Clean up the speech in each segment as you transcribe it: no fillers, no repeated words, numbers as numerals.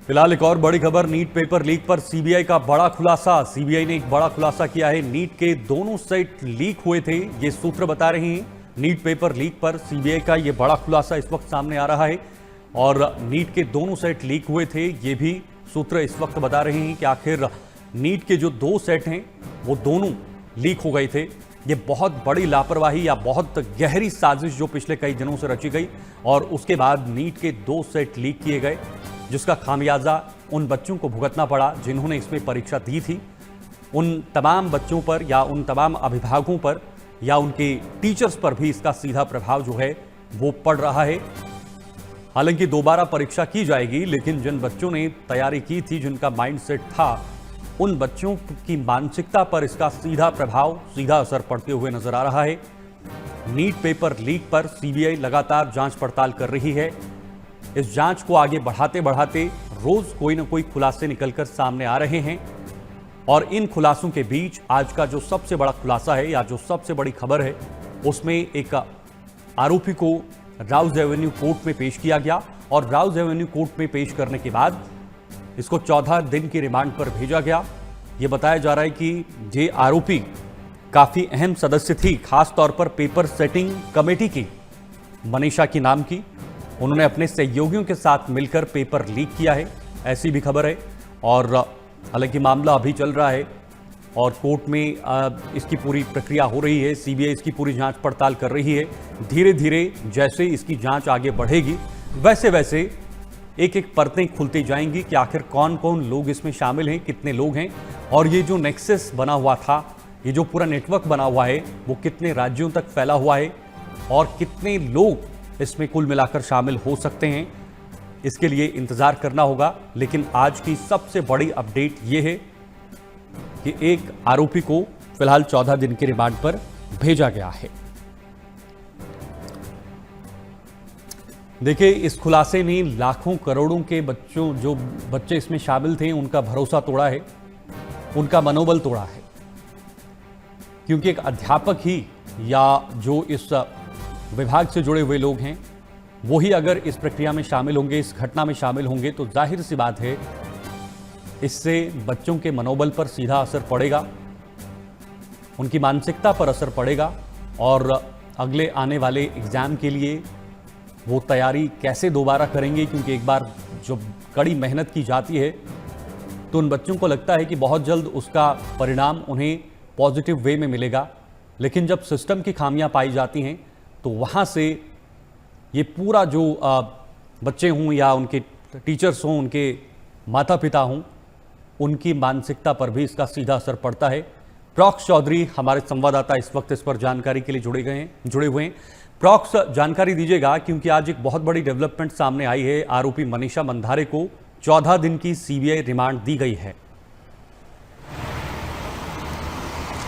फिलहाल एक और बड़ी खबर, नीट पेपर लीक पर सीबीआई का बड़ा खुलासा। सीबीआई ने एक बड़ा खुलासा किया है। नीट के दोनों सेट लीक हुए थे, ये सूत्र बता रहे हैं। नीट पेपर लीक पर सीबीआई का ये बड़ा खुलासा इस वक्त सामने आ रहा है और नीट के दोनों सेट लीक हुए थे, ये भी सूत्र इस वक्त बता रहे हैं कि आखिर नीट के जो दो सेट हैं वो दोनों लीक हो गए थे। ये बहुत बड़ी लापरवाही या बहुत गहरी साजिश जो पिछले कई दिनों से रची गई और उसके बाद नीट के दो सेट लीक किए गए, जिसका खामियाजा उन बच्चों को भुगतना पड़ा जिन्होंने इसमें परीक्षा दी थी। उन तमाम बच्चों पर या उन तमाम अभिभावकों पर या उनके टीचर्स पर भी इसका सीधा प्रभाव जो है वो पड़ रहा है। हालांकि दोबारा परीक्षा की जाएगी, लेकिन जिन बच्चों ने तैयारी की थी, जिनका माइंडसेट था, उन बच्चों की मानसिकता पर इसका सीधा प्रभाव, सीधा असर पड़ते हुए नजर आ रहा है। नीट पेपर लीक पर सीबीआई लगातार जांच पड़ताल कर रही है। इस जांच को आगे बढ़ाते बढ़ाते रोज कोई ना कोई खुलासे निकलकर सामने आ रहे हैं और इन खुलासों के बीच आज का जो सबसे बड़ा खुलासा है या जो सबसे बड़ी खबर है, उसमें एक आरोपी को राउज एवेन्यू कोर्ट में पेश किया गया और राउज एवेन्यू कोर्ट में पेश करने के बाद इसको 14 दिन की रिमांड पर भेजा गया। यह बताया जा रहा है कि ये आरोपी काफी अहम सदस्य थी, खास तौर पर पेपर सेटिंग कमेटी की, मनीषा की नाम की। उन्होंने अपने सहयोगियों के साथ मिलकर पेपर लीक किया है, ऐसी भी खबर है। और हालांकि मामला अभी चल रहा है और कोर्ट में इसकी पूरी प्रक्रिया हो रही है। सीबीआई इसकी पूरी जांच पड़ताल कर रही है। धीरे धीरे जैसे इसकी जांच आगे बढ़ेगी, वैसे वैसे एक एक परतें खुलती जाएंगी कि आखिर कौन कौन लोग इसमें शामिल हैं, कितने लोग हैं और ये जो नेक्सस बना हुआ था, ये जो पूरा नेटवर्क बना हुआ है, वो कितने राज्यों तक फैला हुआ है और कितने लोग इसमें कुल मिलाकर शामिल हो सकते हैं, इसके लिए इंतजार करना होगा। लेकिन आज की सबसे बड़ी अपडेट यह है कि एक आरोपी को फिलहाल 14 दिन की रिमांड पर भेजा गया है। देखिए, इस खुलासे ने लाखों करोड़ों के बच्चों, जो बच्चे इसमें शामिल थे, उनका भरोसा तोड़ा है, उनका मनोबल तोड़ा है। क्योंकि एक अध्यापक ही या जो इस विभाग से जुड़े हुए लोग हैं, वही अगर इस प्रक्रिया में शामिल होंगे, इस घटना में शामिल होंगे, तो जाहिर सी बात है इससे बच्चों के मनोबल पर सीधा असर पड़ेगा, उनकी मानसिकता पर असर पड़ेगा और अगले आने वाले एग्जाम के लिए वो तैयारी कैसे दोबारा करेंगे। क्योंकि एक बार जो कड़ी मेहनत की जाती है तो उन बच्चों को लगता है कि बहुत जल्द उसका परिणाम उन्हें पॉजिटिव वे में मिलेगा, लेकिन जब सिस्टम की खामियां पाई जाती हैं तो वहाँ से ये पूरा जो बच्चे हों या उनके टीचर्स हों, उनके माता पिता हों, उनकी मानसिकता पर भी इसका सीधा असर पड़ता है। प्रॉक्स चौधरी हमारे संवाददाता इस वक्त इस पर जानकारी के लिए जुड़े हुए हैं। प्रॉक्स, जानकारी दीजिएगा, क्योंकि आज एक बहुत बड़ी डेवलपमेंट सामने आई है। आरोपी मनीषा मंधारे को 14 दिन की सीबीआई रिमांड दी गई है।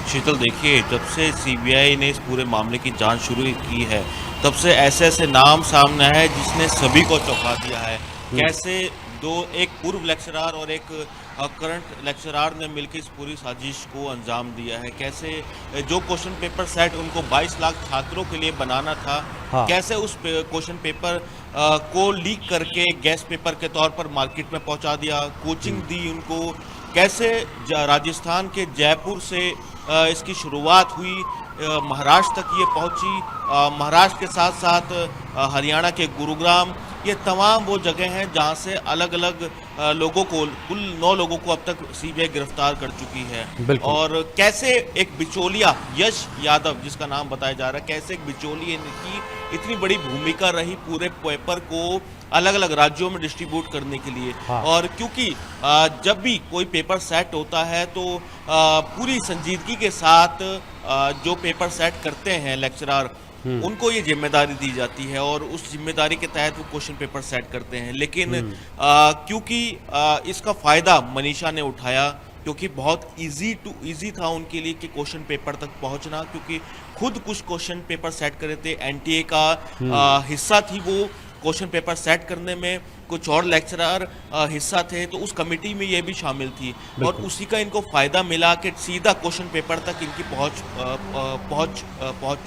शीतल, देखिए, जब से सीबीआई ने इस पूरे मामले की जांच शुरू की है, तब से ऐसे ऐसे नाम सामने आए जिसने सभी को चौंका दिया है। कैसे एक पूर्व लेक्चरार और एक करंट लेक्चरार ने मिलकर इस पूरी साजिश को अंजाम दिया है। कैसे जो क्वेश्चन पेपर सेट उनको 22 लाख छात्रों के लिए बनाना था, हाँ। कैसे उस क्वेश्चन पेपर को लीक करके गैस पेपर के तौर पर मार्केट में पहुंचा दिया, कोचिंग दी उनको। कैसे राजस्थान के जयपुर से इसकी शुरुआत हुई, महाराष्ट्र तक ये पहुंची, महाराष्ट्र के साथ साथ हरियाणा के गुरुग्राम, ये तमाम वो जगह हैं जहां से अलग अलग लोगों को, कुल 9 लोगों को अब तक सीबीआई गिरफ्तार कर चुकी है। और कैसे एक बिचौलिया, यश यादव जिसका नाम बताया जा रहा है, कैसे एक बिचौलिए की इतनी बड़ी भूमिका रही पूरे पेपर को अलग अलग राज्यों में डिस्ट्रीब्यूट करने के लिए। हाँ। और क्योंकि जब भी कोई पेपर सेट होता है तो पूरी संजीदगी के साथ जो पेपर सेट करते हैं लेक्चरर, उनको ये जिम्मेदारी दी जाती है और उस जिम्मेदारी के तहत वो क्वेश्चन पेपर सेट करते हैं। लेकिन क्योंकि इसका फायदा मनीषा ने उठाया, क्योंकि बहुत इजी था उनके लिए कि क्वेश्चन पेपर तक पहुंचना, क्योंकि खुद कुछ क्वेश्चन पेपर सेट करे थे, एनटीए का हिस्सा थी वो क्वेश्चन पेपर सेट करने में, कुछ और लेक्चरर हिस्सा थे, तो उस कमेटी में ये भी शामिल थी और उसी का इनको फायदा मिला कि सीधा क्वेश्चन पेपर तक इनकी पहुंच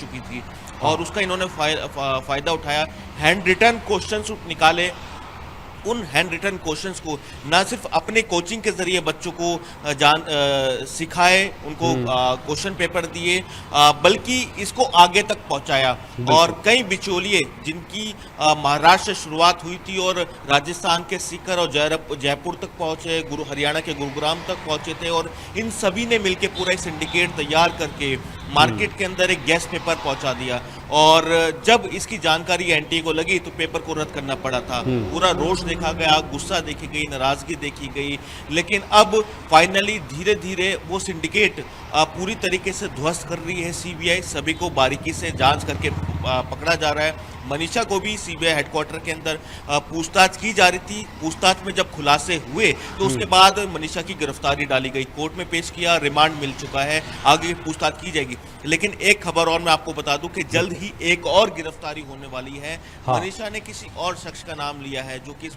चुकी थी। और उसका इन्होंने फायदा उठाया, हैंड रिटन क्वेश्चंस निकाले उन हैंड रिटन क्वेश्चंस को ना सिर्फ अपने कोचिंग के जरिए बच्चों को सिखाए, उनको क्वेश्चन पेपर दिए, बल्कि इसको आगे तक पहुंचाया। और कई बिचौलिए जिनकी महाराष्ट्र से शुरुआत हुई थी और राजस्थान के सीकर और जयपुर तक पहुंचे, हरियाणा के गुरुग्राम तक पहुंचे थे, और इन सभी ने मिलकर पूरा एक सिंडिकेट तैयार करके मार्केट के अंदर एक गैस पेपर पहुंचा दिया। और जब इसकी जानकारी एनटीए को लगी तो पेपर को रद्द करना पड़ा था। पूरा रोष देखा गया, गुस्सा देखी गई, नाराजगी देखी गई, लेकिन अब फाइनली धीरे धीरे वो सिंडिकेट पूरी तरीके से ध्वस्त कर रही है सीबीआई। सभी को बारीकी से जांच करके पकड़ा जा रहा है। मनीषा को भी सीबीआई हेडक्वार्टर के अंदर पूछताछ की जा रही थी। पूछताछ में जब खुलासे हुए तो उसके बाद मनीषा की गिरफ्तारी डाली गई, कोर्ट में पेश किया, रिमांड मिल चुका है, आगे पूछताछ की जाएगी। लेकिन एक खबर और मैं आपको बता दूं कि जल्द ही एक और गिरफ्तारी होने वाली है। मनीषा ने किसी और शख्स का नाम लिया है जो कि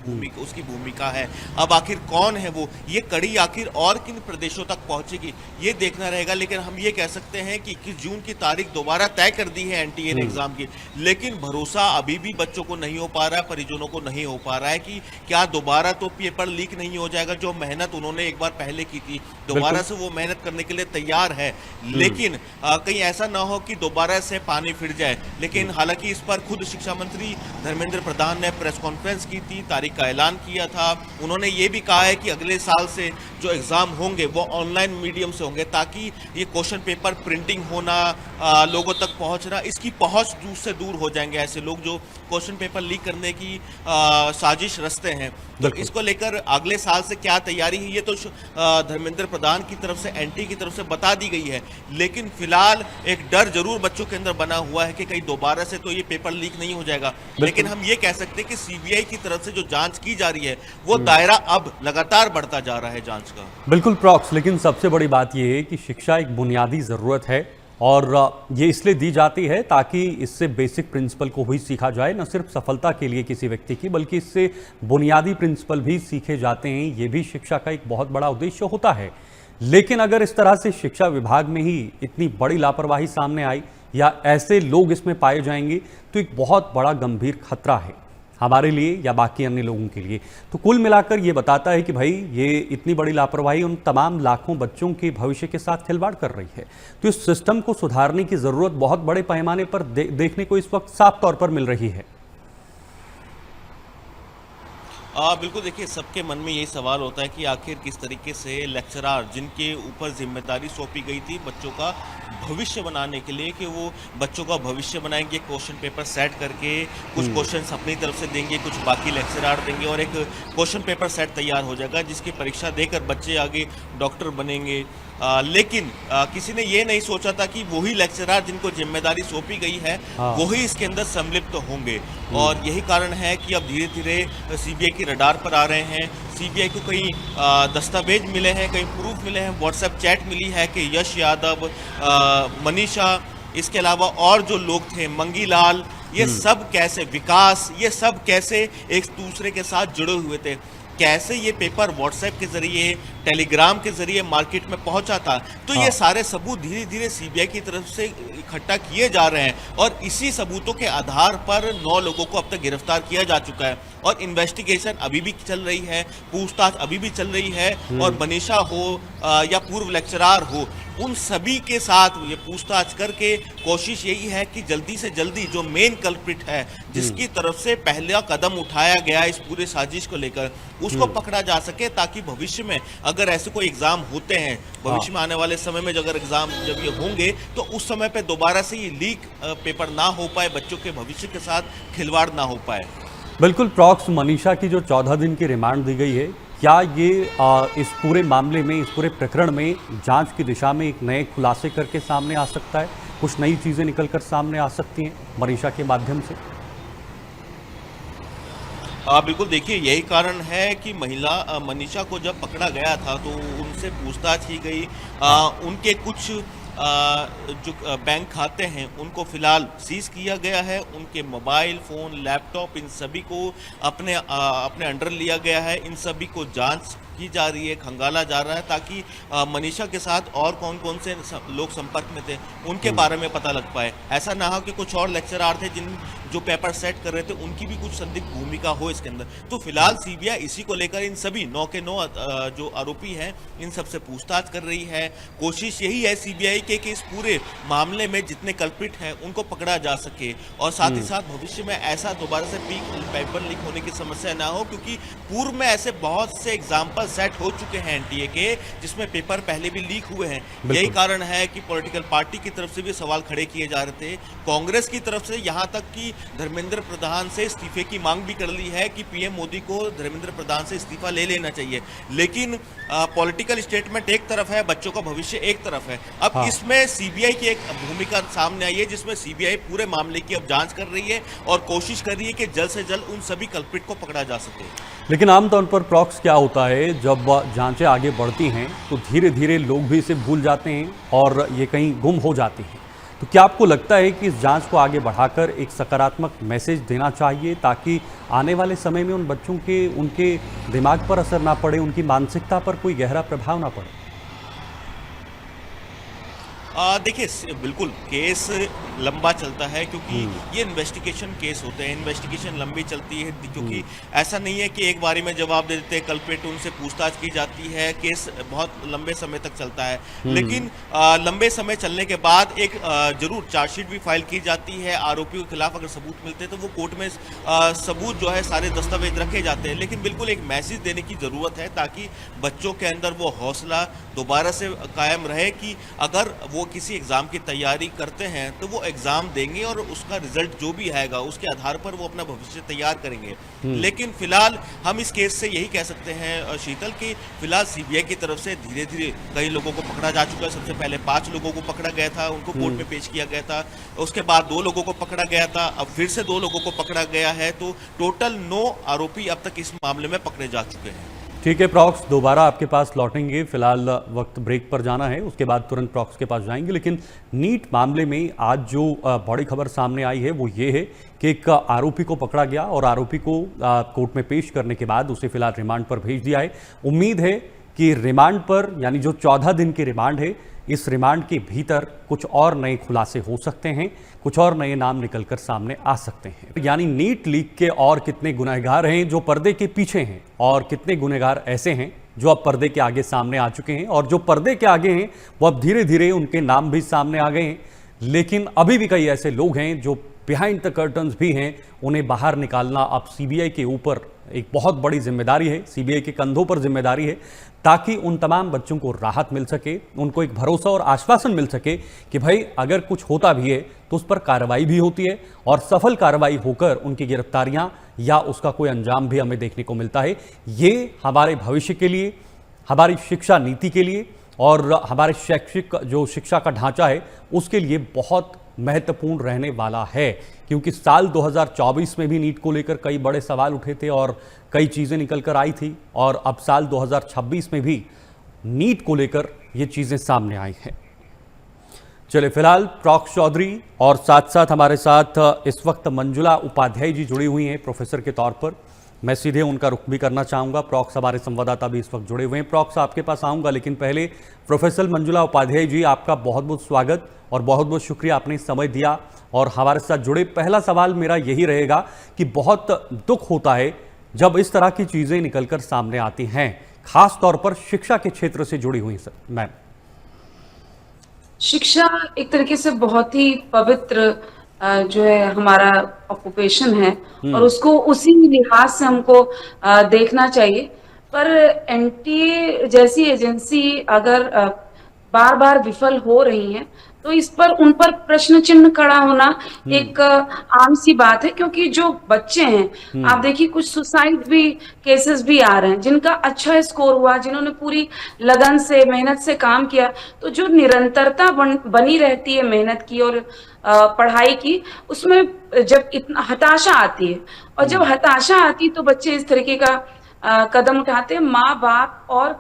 उसकी भूमिका है। अब आखिर कौन है वो, ये कड़ी आखिर और किन प्रदेशों तक पहुंचेगी ये देखना रहेगा। लेकिन हम ये कह सकते हैं कि 21 जून की तारीख दोबारा तय कर दी है एनटीए ने एग्जाम की, लेकिन भरोसा अभी भी बच्चों को नहीं हो पा रहा है, परिजनों को नहीं हो पा रहा है कि क्या दोबारा तो पेपर लीक नहीं हो जाएगा। जो मेहनत उन्होंने एक बार पहले की थी, दोबारा से वो मेहनत करने के लिए तैयार है, लेकिन कहीं ऐसा ना हो कि दोबारा से पानी फिर जाए। लेकिन हालांकि इस पर खुद शिक्षा मंत्री धर्मेंद्र प्रधान ने प्रेस कॉन्फ्रेंस की थी, तारीख का ऐलान किया था। उन्होंने ये भी कहा है कि अगले साल से जो एग्जाम होंगे वो ऑनलाइन मीडियम से होंगे, ताकि ये क्वेश्चन पेपर प्रिंटिंग होना, लोगों तक पहुंचना, इसकी पहुंच दूर से दूर हो जाएंगे ऐसे लोग जो क्वेश्चन पेपर लीक करने की साजिश रचते हैं। तो इसको लेकर अगले साल से क्या तैयारी है ये तो धर्मेंद्र प्रधान की तरफ से, एनटीए की तरफ से बता दी गई है। लेकिन फिलहाल एक डर जरूर बच्चों के अंदर बना हुआ है कि कहीं दोबारा से तो ये पेपर लीक नहीं हो जाएगा। लेकिन हम ये कह सकते हैं कि सीबीआई की तरफ से जो जांच की जा रही है वो दायरा अब लगातार बढ़ता जा रहा है जांच का। बिल्कुल प्रॉक्स, लेकिन सबसे बड़ी बात यह है कि शिक्षा एक बुनियादी जरूरत है और ये इसलिए दी जाती है ताकि इससे बेसिक प्रिंसिपल को भी सीखा जाए, न सिर्फ सफलता के लिए किसी व्यक्ति की, बल्कि इससे बुनियादी प्रिंसिपल भी सीखे जाते हैं। ये भी शिक्षा का एक बहुत बड़ा उद्देश्य होता है। लेकिन अगर इस तरह से शिक्षा विभाग में ही इतनी बड़ी लापरवाही सामने आई या ऐसे लोग इसमें पाए जाएंगे तो एक बहुत बड़ा गंभीर खतरा है हमारे लिए या बाकी अन्य लोगों के लिए। तो कुल मिलाकर ये बताता है कि भाई ये इतनी बड़ी लापरवाही उन तमाम लाखों बच्चों के भविष्य के साथ खिलवाड़ कर रही है। तो इस सिस्टम को सुधारने की जरूरत बहुत बड़े पैमाने पर देखने को इस वक्त साफ तौर पर मिल रही है। बिल्कुल, देखिए सबके मन में यही सवाल होता है कि आखिर किस तरीके से लेक्चरर जिनके ऊपर जिम्मेदारी सौंपी गई थी बच्चों का भविष्य बनाने के लिए कि वो बच्चों का भविष्य बनाएंगे, क्वेश्चन पेपर सेट करके कुछ क्वेश्चंस अपनी तरफ से देंगे, कुछ बाकी लेक्चरर देंगे और एक क्वेश्चन पेपर सेट तैयार हो जाएगा जिसकी परीक्षा देकर बच्चे आगे डॉक्टर बनेंगे। लेकिन किसी ने ये नहीं सोचा था कि वही लेक्चरर जिनको जिम्मेदारी सौंपी गई है वही इसके अंदर सम्मिलित होंगे। और यही कारण है कि अब धीरे धीरे सीबीआई की रडार पर आ रहे हैं। सीबीआई को कई दस्तावेज मिले हैं, कई प्रूफ मिले हैं, व्हाट्सएप चैट मिली है कि यश यादव, मनीषा, इसके अलावा और जो लोग थे, मंगी लाल, ये सब कैसे, विकास, ये सब कैसे एक दूसरे के साथ जुड़े हुए थे, कैसे ये पेपर व्हाट्सएप के जरिए, टेलीग्राम के जरिए मार्केट में पहुंचा था। तो ये सारे सबूत धीरे धीरे सीबीआई की तरफ से इकट्ठा किए जा रहे हैं और इसी सबूतों के आधार पर 9 लोगों को अब तक गिरफ्तार किया जा चुका है और इन्वेस्टिगेशन अभी भी चल रही है, पूछताछ अभी भी चल रही है। और मनीषा हो या पूर्व लेक्चरार हो, उन सभी के साथ ये पूछताछ करके कोशिश यही है कि जल्दी से जल्दी जो मेन कल्प्रिट है, जिसकी तरफ से पहला कदम उठाया गया इस पूरे साजिश को लेकर, उसको पकड़ा जा सके, ताकि भविष्य में अगर ऐसे कोई एग्जाम होते हैं, भविष्य में आने वाले समय में अगर एग्जाम जब ये होंगे तो उस समय पे दोबारा से ये लीक पेपर ना हो पाए, बच्चों के भविष्य के साथ खिलवाड़ ना हो पाए। बिल्कुल प्रॉक्स, मनीषा की जो 14 दिन की रिमांड दी गई है, क्या ये इस पूरे मामले में, इस पूरे प्रकरण में जांच की दिशा में एक नए खुलासे करके सामने आ सकता है? कुछ नई चीजें निकलकर सामने आ सकती हैं मनीषा के माध्यम से? बिल्कुल, देखिए यही कारण है कि महिला मनीषा को जब पकड़ा गया था तो उनसे पूछताछ की गई। उनके कुछ जो बैंक खाते हैं उनको फिलहाल सीज किया गया है, उनके मोबाइल फ़ोन, लैपटॉप, इन सभी को अपने अंडर लिया गया है, इन सभी को जांच की जा रही है, खंगाला जा रहा है, ताकि मनीषा के साथ और कौन कौन से लोग संपर्क में थे उनके बारे में पता लग पाए। ऐसा ना हो कि कुछ और लेक्चरार थे जिन जो पेपर सेट कर रहे थे उनकी भी कुछ संदिग्ध भूमिका हो इसके अंदर। तो फिलहाल सीबीआई इसी को लेकर इन सभी 9 के 9 जो आरोपी हैं इन सबसे पूछताछ कर रही है। कोशिश यही है सीबीआई के कि इस पूरे मामले में जितने कल्प्रिट हैं उनको पकड़ा जा सके, और साथ ही साथ भविष्य में ऐसा दोबारा से पेपर लीक होने की समस्या ना हो, क्योंकि पूर्व में ऐसे बहुत से एग्जाम्पल सेट हो चुके हैं एनटीए के जिसमें पेपर पहले भी लीक हुए हैं। यही कारण है कि पॉलिटिकल पार्टी की तरफ से भी सवाल खड़े किए जा रहे थे, कांग्रेस की तरफ से यहाँ तक कि धर्मेंद्र प्रधान से इस्तीफे की मांग भी कर ली है कि पीएम मोदी को धर्मेंद्र प्रधान से इस्तीफा ले लेना चाहिए। लेकिन पॉलिटिकल स्टेटमेंट एक तरफ है, बच्चों का भविष्य एक तरफ है। अब हाँ। इसमें सीबीआई की एक भूमिका सामने आई है जिसमें सीबीआई पूरे मामले की अब जांच कर रही है और कोशिश कर रही है कि जल्द से जल्द उन सभी कल्प्रिट को पकड़ा जा सके। लेकिन आमतौर पर प्रॉक्स क्या होता है, जब जांचें आगे बढ़ती हैं तो धीरे धीरे लोग भी इसे भूल जाते हैं और ये कहीं गुम हो जाती हैं। तो क्या आपको लगता है कि इस जांच को आगे बढ़ाकर एक सकारात्मक मैसेज देना चाहिए ताकि आने वाले समय में उन बच्चों के उनके दिमाग पर असर ना पड़े, उनकी मानसिकता पर कोई गहरा प्रभाव ना पड़े? देखिए, बिल्कुल केस लंबा चलता है क्योंकि ये इन्वेस्टिगेशन केस होते हैं, इन्वेस्टिगेशन लंबी चलती है क्योंकि ऐसा नहीं है कि एक बारी में जवाब दे देते हैं कल्प्रिट, उनसे पूछताछ की जाती है, केस बहुत लंबे समय तक चलता है। लेकिन लंबे समय चलने के बाद एक जरूर चार्जशीट भी फाइल की जाती है, आरोपियों के खिलाफ अगर सबूत मिलते हैं तो वो कोर्ट में सबूत जो है सारे दस्तावेज रखे जाते हैं। लेकिन बिल्कुल एक मैसेज देने की ज़रूरत है ताकि बच्चों के अंदर वो हौसला दोबारा से कायम रहे कि अगर वो किसी एग्जाम की तैयारी करते हैं तो वो एग्जाम देंगे और उसका रिजल्ट जो भी आएगा उसके आधार पर वो अपना भविष्य तैयार करेंगे। लेकिन फिलहाल हम इस केस से यही कह सकते हैं शीतल कि फिलहाल सीबीआई की तरफ से धीरे धीरे कई लोगों को पकड़ा जा चुका है। सबसे पहले 5 लोगों को पकड़ा गया था, उनको कोर्ट में पेश किया गया था। उसके बाद 2 लोगों को पकड़ा गया था, अब फिर से 2 लोगों को पकड़ा गया है। तो टोटल 9 आरोपी अब तक इस मामले में पकड़े जा चुके हैं। ठीक है प्रॉक्स, दोबारा आपके पास लौटेंगे। फिलहाल वक्त ब्रेक पर जाना है, उसके बाद तुरंत प्रॉक्स के पास जाएंगे। लेकिन नीट मामले में आज जो बड़ी खबर सामने आई है वो ये है कि एक आरोपी को पकड़ा गया और आरोपी को कोर्ट में पेश करने के बाद उसे फिलहाल रिमांड पर भेज दिया है। उम्मीद है कि रिमांड पर, यानी जो 14 दिन की रिमांड है, इस रिमांड के भीतर कुछ और नए खुलासे हो सकते हैं, कुछ और नए नाम निकलकर सामने आ सकते हैं। यानी नीट लीक के और कितने गुनहगार हैं जो पर्दे के पीछे हैं और कितने गुनहगार ऐसे हैं जो अब पर्दे के आगे सामने आ चुके हैं, और जो पर्दे के आगे हैं वो अब धीरे धीरे उनके नाम भी सामने आ गए हैं। लेकिन अभी भी कई ऐसे लोग हैं जो बिहाइंड द कर्टन्स भी हैं, उन्हें बाहर निकालना अब सीबीआई के ऊपर एक बहुत बड़ी जिम्मेदारी है, सीबीआई के कंधों पर जिम्मेदारी है, ताकि उन तमाम बच्चों को राहत मिल सके, उनको एक भरोसा और आश्वासन मिल सके कि भाई अगर कुछ होता भी है तो उस पर कार्रवाई भी होती है और सफल कार्रवाई होकर उनकी गिरफ्तारियां या उसका कोई अंजाम भी हमें देखने को मिलता है। ये हमारे भविष्य के लिए, हमारी शिक्षा नीति के लिए और हमारे शैक्षिक जो शिक्षा का ढांचा है उसके लिए बहुत महत्वपूर्ण रहने वाला है, क्योंकि साल 2024 में भी नीट को लेकर कई बड़े सवाल उठे थे और कई चीज़ें निकल कर आई थी, और अब साल 2026 में भी नीट को लेकर ये चीज़ें सामने आई हैं। चले फिलहाल प्रॉक्स चौधरी और साथ साथ हमारे साथ इस वक्त मंजुला उपाध्याय जी जुड़ी हुई हैं प्रोफेसर के तौर पर। मैं सीधे उनका रुख भी करना चाहूँगा। प्रॉक्स हमारे संवाददाता भी इस वक्त जुड़े हुए हैं। प्रॉक्स आपके पास आऊँगा, लेकिन पहले प्रोफेसर मंजुला उपाध्याय जी, आपका बहुत बहुत स्वागत और बहुत बहुत शुक्रिया, आपने समय दिया और हमारे साथ जुड़े। पहला सवाल मेरा यही रहेगा कि बहुत दुख होता है जब इस तरह की चीज़ें निकलकर सामने आती हैं, खास तौर पर शिक्षा के क्षेत्र से जुड़ी हुई सर मैम। शिक्षा एक तरीके से बहुत ही पवित्र जो है हमारा ऑक्यूपेशन है और उसको उसी लिहाज से हमको देखना चाहिए। पर एनटीए जैसी एजेंसी अगर बार बार विफल हो रही है तो इस पर उन पर प्रश्न चिन्ह खड़ा होना एक आम सी बात है, क्योंकि जो बच्चे हैं आप देखिए कुछ सुसाइड भी केसेस भी आ रहे हैं जिनका अच्छा स्कोर हुआ, जिन्होंने पूरी लगन से मेहनत से काम किया। तो जो निरंतरता बनी रहती है मेहनत की और पढ़ाई की, उसमें जब इतना हताशा आती है और जब हताशा आती तो बच्चे इस तरीके का कदम उठाते हैं। माँ बाप और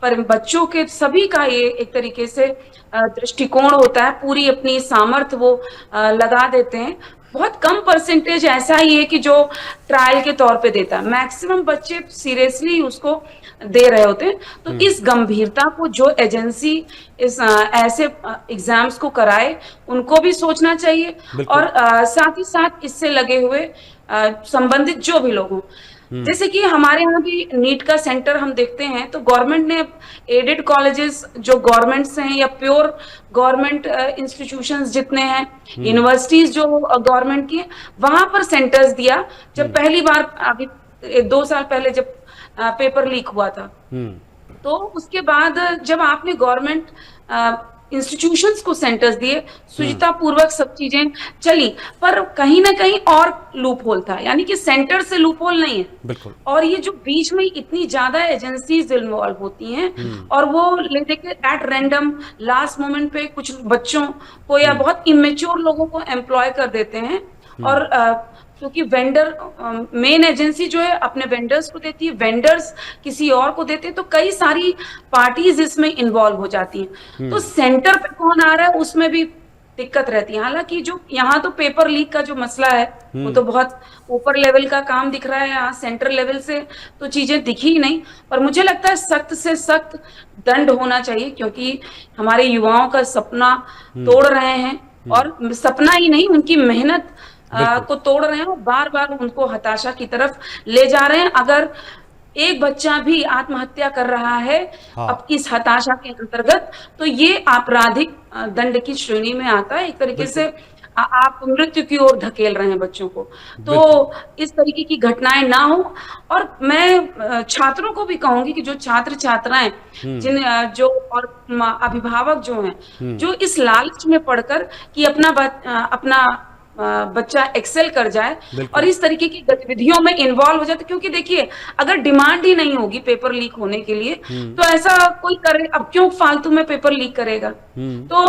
पर बच्चों के सभी का ये एक तरीके से दृष्टिकोण होता है, पूरी अपनी सामर्थ्य वो लगा देते हैं। बहुत कम परसेंटेज ऐसा ही है कि जो ट्रायल के तौर पे देता है, मैक्सिमम बच्चे सीरियसली उसको दे रहे होते हैं। तो इस गंभीरता को जो एजेंसी इस ऐसे एग्जाम्स को कराए, उनको भी सोचना चाहिए। बिल्कुल। और साथ ही साथ इससे लगे हुए संबंधित जो भी लोग हों, जैसे कि हमारे यहाँ भी नीट का सेंटर हम देखते हैं, तो गवर्नमेंट ने एडेड कॉलेजेस जो गवर्नमेंट से हैं या प्योर गवर्नमेंट इंस्टीट्यूशंस जितने हैं, यूनिवर्सिटीज जो गवर्नमेंट की हैं, वहां पर सेंटर्स दिया। जब पहली बार अभी 2 साल पहले जब पेपर लीक हुआ था, तो उसके बाद जब आपने गवर्नमेंट इंस्टीट्यूशंस को सेंटर्स दिए, सुचिता पूर्वक सब चीजें चली, पर कहीं ना कहीं और लूप होल था, यानी कि सेंटर से लूप होल नहीं है। बिल्कुल। और ये जो बीच में इतनी ज्यादा एजेंसीज इन्वॉल्व होती हैं और वो ले देके एट रैंडम लास्ट मोमेंट पे कुछ बच्चों को या बहुत इमेच्योर लोगों को एम्प्लॉय कर देते हैं। और क्योंकि वेंडर मेन एजेंसी जो है अपने वेंडर्स को देती है, वेंडर्स किसी और को देते हैं, तो कई सारी पार्टीज इसमें इन्वॉल्व हो जाती हैं। तो सेंटर पे कौन आ रहा है उसमें भी दिक्कत रहती है। हालांकि जो यहाँ तो पेपर लीक का जो मसला है वो तो बहुत ऊपर लेवल का काम दिख रहा है, यहाँ सेंटर लेवल से तो चीजें दिखी ही नहीं। पर मुझे लगता है सख्त से सख्त दंड होना चाहिए, क्योंकि हमारे युवाओं का सपना तोड़ रहे हैं, और सपना ही नहीं, उनकी मेहनत को तोड़ रहे हैं और बार बार उनको हताशा की तरफ ले जा रहे हैं। अगर एक बच्चा भी आत्महत्या कर रहा है अब इस हताशा के अंतर्गत, तो ये आपराधिक दंड की श्रेणी में आता है। एक तरीके से आप मृत्यु की ओर धकेल रहे हैं बच्चों को। तो इस तरीके की घटनाएं ना हो। और मैं छात्रों को भी कहूंगी कि जो छात्र छात्राएं जो और अभिभावक जो हैं, जो इस लालच में पढ़कर कि अपना बच्चा एक्सेल कर जाए और इस तरीके की गतिविधियों में इन्वॉल्व हो जाते, क्योंकि देखिए अगर डिमांड ही नहीं होगी पेपर लीक होने के लिए, तो ऐसा कोई करे, अब क्यों फालतू में पेपर लीक करेगा। तो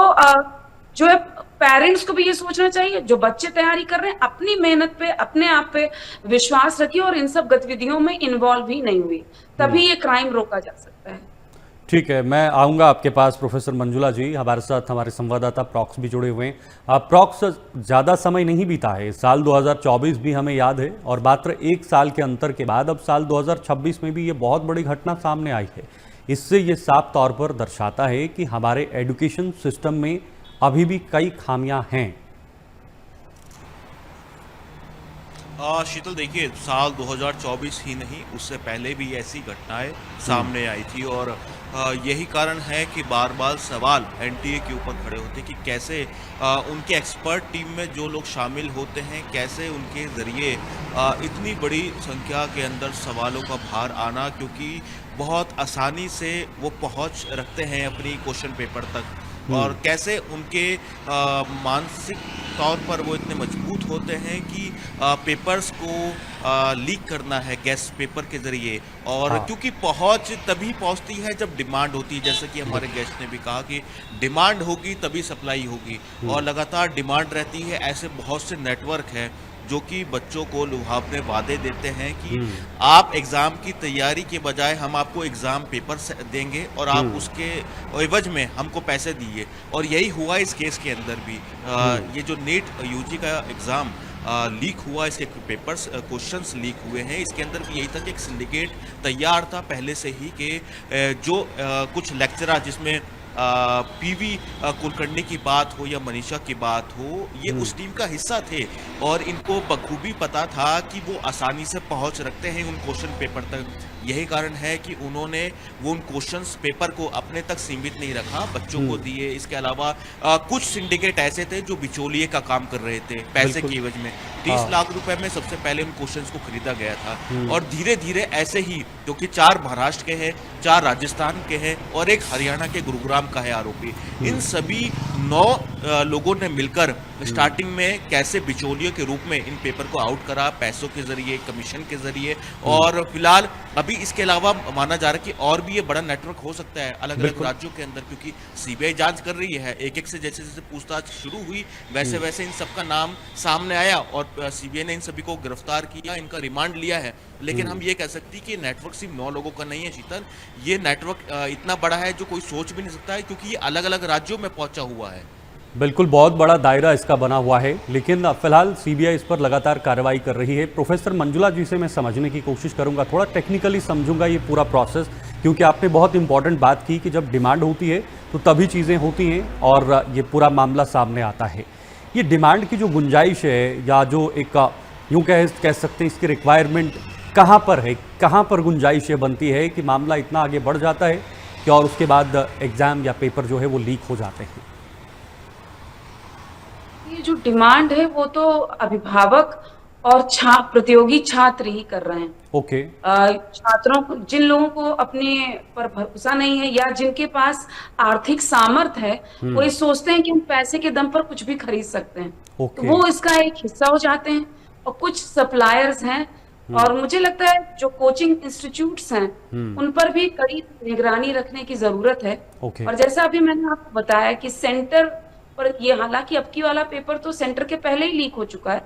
जो है पेरेंट्स को भी ये सोचना चाहिए, जो बच्चे तैयारी कर रहे हैं अपनी मेहनत पे, अपने आप पे विश्वास रखिए और इन सब गतिविधियों में इन्वॉल्व ही नहीं हुई, तभी ये क्राइम रोका जा सकता है। ठीक है, मैं आऊँगा आपके पास प्रोफेसर मंजुला जी। हमारे साथ हमारे संवाददाता प्रॉक्स भी जुड़े हुए हैं। प्रॉक्स, ज़्यादा समय नहीं बीता है, साल 2024 भी हमें याद है, और मात्र 1 साल के अंतर के बाद अब साल 2026 में भी ये बहुत बड़ी घटना सामने आई है। इससे ये साफ तौर पर दर्शाता है कि हमारे एजुकेशन सिस्टम में अभी भी कई खामियां हैं। शीतल, देखिए साल 2024 ही नहीं, उससे पहले भी ऐसी घटनाएं सामने आई थी, और यही कारण है कि बार बार सवाल एनटीए के ऊपर खड़े होते कि कैसे उनके एक्सपर्ट टीम में जो लोग शामिल होते हैं, कैसे उनके ज़रिए इतनी बड़ी संख्या के अंदर सवालों का भार आना, क्योंकि बहुत आसानी से वो पहुंच रखते हैं अपनी क्वेश्चन पेपर तक, और कैसे उनके मानसिक तौर पर वो इतने मजबूत होते हैं कि पेपर्स को लीक करना है गेस्ट पेपर के ज़रिए। और क्योंकि पहुंच तभी पहुंचती है जब डिमांड होती है, जैसे कि हमारे गेस्ट ने भी कहा कि डिमांड होगी तभी सप्लाई होगी, और लगातार डिमांड रहती है। ऐसे बहुत से नेटवर्क हैं जो कि बच्चों को लुभावने वादे देते हैं कि आप एग्ज़ाम की तैयारी के बजाय हम आपको एग्ज़ाम पेपर देंगे और आप उसके एवज में हमको पैसे दिए, और यही हुआ इस केस के अंदर भी। ये जो नीट यूजी का एग्ज़ाम लीक हुआ, इसके पेपर्स क्वेश्चंस लीक हुए हैं, इसके अंदर भी यही था कि एक सिंडिकेट तैयार था पहले से ही कि जो कुछ लेक्चरर, जिसमें पीवी कुलकर्णी की बात हो या मनीषा की बात हो, ये उस टीम का हिस्सा थे, और इनको बखूबी पता था कि वो आसानी से पहुंच रखते हैं उन क्वेश्चन पेपर तक। यही कारण है कि उन्होंने वो उन क्वेश्चंस पेपर को अपने तक सीमित नहीं रखा, बच्चों को दिए। इसके अलावा कुछ सिंडिकेट ऐसे थे जो बिचौलिए का काम कर रहे थे पैसे की एवज में। 30 लाख रुपए में सबसे पहले उन क्वेश्चंस को खरीदा गया था, और धीरे धीरे ऐसे ही, क्योंकि 4 महाराष्ट्र के हैं, 4 राजस्थान के हैं और एक हरियाणा के गुरुग्राम का है आरोपी, इन सभी 9 लोगों ने मिलकर स्टार्टिंग में कैसे बिचौलियों के रूप में इन पेपर को आउट करा, पैसों के जरिए, कमीशन के जरिए। और फिलहाल अभी इसके अलावा माना जा रहा है कि और भी ये बड़ा नेटवर्क हो सकता है अलग अलग राज्यों के अंदर, क्योंकि सीबीआई जांच कर रही है। एक एक से जैसे जैसे पूछताछ शुरू हुई वैसे वैसे इन सबका नाम सामने आया, और सीबीआई ने इन सभी को गिरफ्तार किया, इनका रिमांड लिया है। लेकिन हम ये कह सकते हैं कि नेटवर्क सिर्फ 9 लोगों का नहीं है शीतल, ये नेटवर्क इतना बड़ा है जो कोई सोच भी नहीं सकता है, क्योंकि ये अलग अलग राज्यों में पहुंचा हुआ है। बिल्कुल, बहुत बड़ा दायरा इसका बना हुआ है, लेकिन फिलहाल सीबीआई इस पर लगातार कार्रवाई कर रही है। प्रोफेसर मंजुला जी से मैं समझने की कोशिश करूंगा, थोड़ा टेक्निकली समझूंगा ये पूरा प्रोसेस, क्योंकि आपने बहुत इंपॉर्टेंट बात की कि जब डिमांड होती है तो तभी चीज़ें होती हैं और ये पूरा मामला सामने आता है। ये डिमांड की जो गुंजाइश है या जो एक यूँ कह सकते हैं इसकी रिक्वायरमेंट कहाँ पर है, कहाँ पर गुंजाइश ये बनती है कि मामला इतना आगे बढ़ जाता है कि और उसके बाद एग्ज़ाम या पेपर जो है वो लीक हो जाते हैं? ये जो डिमांड है वो तो अभिभावक और प्रतियोगी छात्र ही कर रहे हैं। ओके। छात्रों को, जिन लोगों को अपने पर भरोसा नहीं है या जिनके पास आर्थिक सामर्थ्य है, वो ये सोचते हैं कि हम पैसे के दम पर कुछ भी खरीद सकते हैं, तो ओके। वो इसका एक हिस्सा हो जाते हैं। और कुछ सप्लायर्स हैं, और मुझे लगता है जो कोचिंग इंस्टीट्यूट्स हैं उन पर भी कड़ी निगरानी रखने की जरूरत है। ओके। और जैसा अभी मैंने आपको बताया कि सेंटर पर, ये हालांकि अब की वाला पेपर तो सेंटर के पहले ही लीक हो चुका है,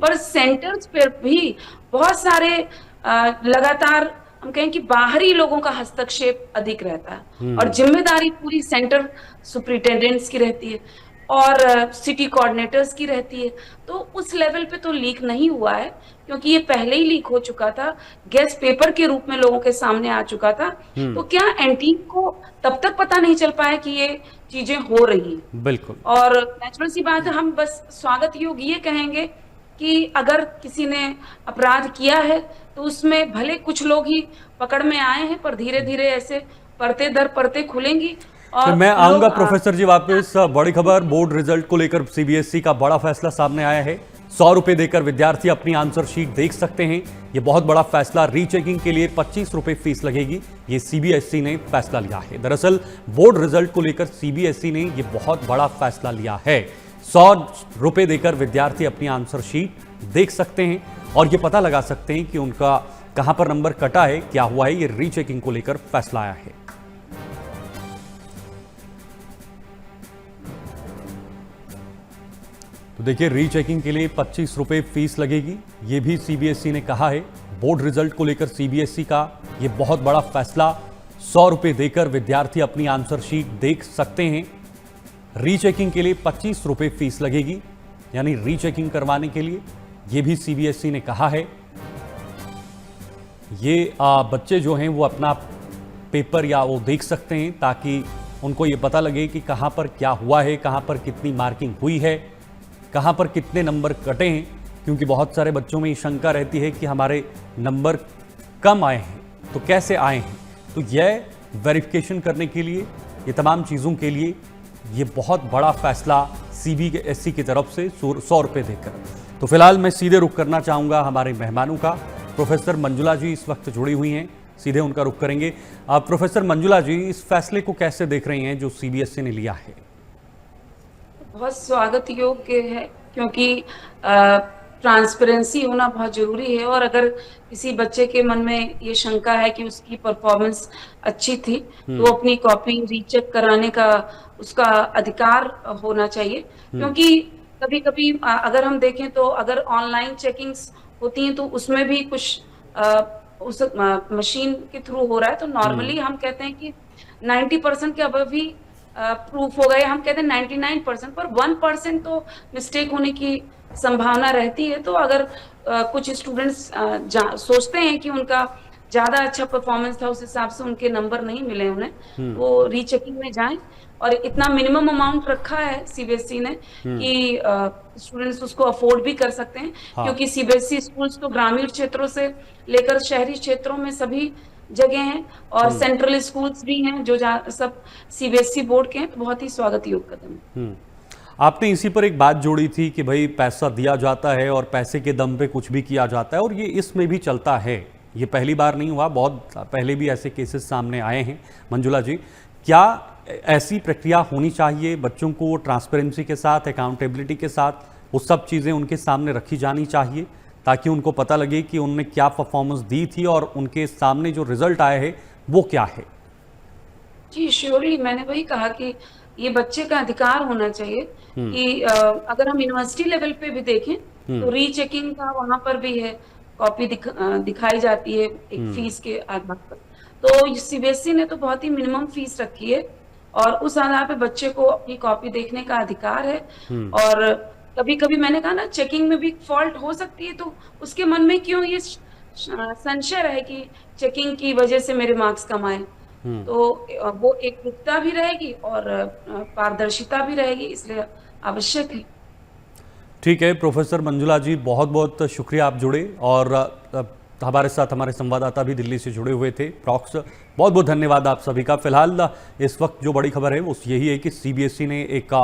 पर सेंटर्स पर भी बहुत सारे लगातार हम कहें कि बाहरी लोगों का हस्तक्षेप अधिक रहता है, और जिम्मेदारी पूरी सेंटर सुपरिटेंडेंट्स की रहती है और सिटी कोऑर्डिनेटर्स की रहती है। तो उस लेवल पे तो लीक नहीं हुआ है, क्योंकि ये पहले ही लीक हो चुका था, गेस्ट पेपर के रूप में लोगों के सामने आ चुका था। तो क्या एनटीए को तब तक पता नहीं चल पाया कि ये चीजें हो रही हैं? बिल्कुल। और नेचुरल सी बात है, हम बस स्वागत योग ये कहेंगे कि अगर किसी ने अपराध किया है तो उसमें भले कुछ लोग ही पकड़ में आए हैं, पर धीरे धीरे ऐसे परते दर परते खुलेंगी। तो और मैं आऊंगा लोग प्रोफेसर जी वापस। बड़ी खबर, बोर्ड रिजल्ट को लेकर सीबीएसई का बड़ा फैसला सामने आया है। 100 रुपए देकर विद्यार्थी अपनी आंसर शीट देख सकते हैं। ये बहुत बड़ा फैसला। रीचेकिंग के लिए 25 रुपए फीस लगेगी, ये सीबीएसई ने फैसला लिया है। दरअसल बोर्ड रिजल्ट को लेकर सीबीएसई ने ये बहुत बड़ा फैसला लिया है। 100 रुपए देकर विद्यार्थी अपनी आंसर शीट देख सकते हैं और ये पता लगा सकते हैं कि उनका कहां पर नंबर कटा है, क्या हुआ है। ये रीचेकिंग को लेकर फैसला आया है। तो देखिए, रीचेकिंग के लिए 25 रुपए फीस लगेगी, ये भी सीबीएसई ने कहा है। बोर्ड रिजल्ट को लेकर सीबीएसई का ये बहुत बड़ा फैसला। 100 रुपए देकर विद्यार्थी अपनी आंसर शीट देख सकते हैं। रीचेकिंग के लिए 25 रुपए फीस लगेगी, यानी रीचेकिंग करवाने के लिए, ये भी सीबीएसई ने कहा है। ये बच्चे जो हैं वो अपना पेपर या वो देख सकते हैं, ताकि उनको ये पता लगे कि कहाँ पर क्या हुआ है, कहाँ पर कितनी मार्किंग हुई है, कहाँ पर कितने नंबर कटे हैं। क्योंकि बहुत सारे बच्चों में ये शंका रहती है कि हमारे नंबर कम आए हैं तो कैसे आए हैं। तो यह वेरिफिकेशन करने के लिए, ये तमाम चीज़ों के लिए ये बहुत बड़ा फैसला सीबीएसई की तरफ से 100 रुपये देकर। तो फिलहाल मैं सीधे रुख करना चाहूँगा हमारे मेहमानों का। प्रोफेसर मंजुला जी इस वक्त जुड़ी हुई हैं, सीधे उनका रुख करेंगे। प्रोफेसर मंजुला जी, इस फैसले को कैसे देख रही हैं जो सीबीएसई ने लिया है? बहुत स्वागत योग्य है, क्योंकि ट्रांसपेरेंसी होना बहुत जरूरी है। और अगर किसी बच्चे के मन में ये शंका है कि उसकी परफॉर्मेंस अच्छी थी, तो वो अपनी कॉपी रीचेक कराने का उसका अधिकार होना चाहिए। क्योंकि कभी कभी अगर हम देखें तो अगर ऑनलाइन चेकिंग्स होती हैं तो उसमें भी कुछ उस मशीन के थ्रू हो रहा है, तो नॉर्मली हम कहते हैं कि 90% के अबव भी प्रूफ हो गए। हम कहते हैं 99%, पर 1% तो मिस्टेक होने की संभावना रहती है। तो अगर कुछ स्टूडेंट्स सोचते हैं कि उनका ज्यादा अच्छा परफॉर्मेंस था, उस हिसाब से उनके नंबर नहीं मिले उन्हें, वो रीचेकिंग में जाएं। और इतना मिनिमम अमाउंट रखा है सीबीएसई ने कि स्टूडेंट्स उसको अफोर्ड भी कर सकते हैं। हाँ। क्योंकि सीबीएसई स्कूल्स तो ग्रामीण क्षेत्रों से लेकर शहरी क्षेत्रों में सभी जगह हैं, और सेंट्रल स्कूल्स भी हैं जो सब सीबीएसई बोर्ड के हैं। तो बहुत ही स्वागत योग्य कदम है। आपने इसी पर एक बात जोड़ी थी कि भाई पैसा दिया जाता है और पैसे के दम पे कुछ भी किया जाता है, और ये इसमें भी चलता है। ये पहली बार नहीं हुआ, बहुत पहले भी ऐसे केसेस सामने आए हैं। मंजुला जी, क्या ऐसी प्रक्रिया होनी चाहिए बच्चों को ट्रांसपेरेंसी के साथ, अकाउंटेबिलिटी के साथ, वो सब चीज़ें उनके सामने रखी जानी चाहिए, ताकि उनको पता लगे कि उन्होंने क्या परफॉर्मेंस दी थी और उनके सामने जो रिजल्ट आए हैं वो क्या है? जी श्योरली, मैंने वही कहा कि ये बच्चे का अधिकार होना चाहिए कि अगर हम यूनिवर्सिटी लेवल पे भी देखें तो रीचेकिंग का वहां पर भी है, कॉपी दिखाई जाती है एक फीस के आधार पर। तो सीबीएसई ने तो बहुत ही मिनिमम फीस रखी है, और उस आधार पे बच्चे को अपनी कॉपी देखने का अधिकार है। और कभी कभी मैंने कहा ना, चेकिंग में भी फॉल्ट हो सकती है, तो उसके मन में क्यों ये संशय रहे कि चेकिंग की वजह से मेरे मार्क्स कम आए। तो वो एकरूपता भी रहेगी और पारदर्शिता भी रहेगी, इसलिए आवश्यक है। ठीक है प्रोफेसर मंजुला जी, बहुत बहुत शुक्रिया, आप जुड़े और हमारे साथ हमारे संवाददाता भी दिल्ली से जुड़े हुए थे प्रॉक्स, बहुत बहुत धन्यवाद आप सभी का। फिलहाल इस वक्त जो बड़ी खबर है वो यही है कि सीबीएसई ने एक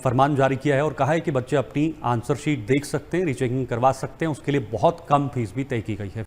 फरमान जारी किया है और कहा है कि बच्चे अपनी आंसर शीट देख सकते हैं, रीचेकिंग करवा सकते हैं, उसके लिए बहुत कम फीस भी तय की गई है।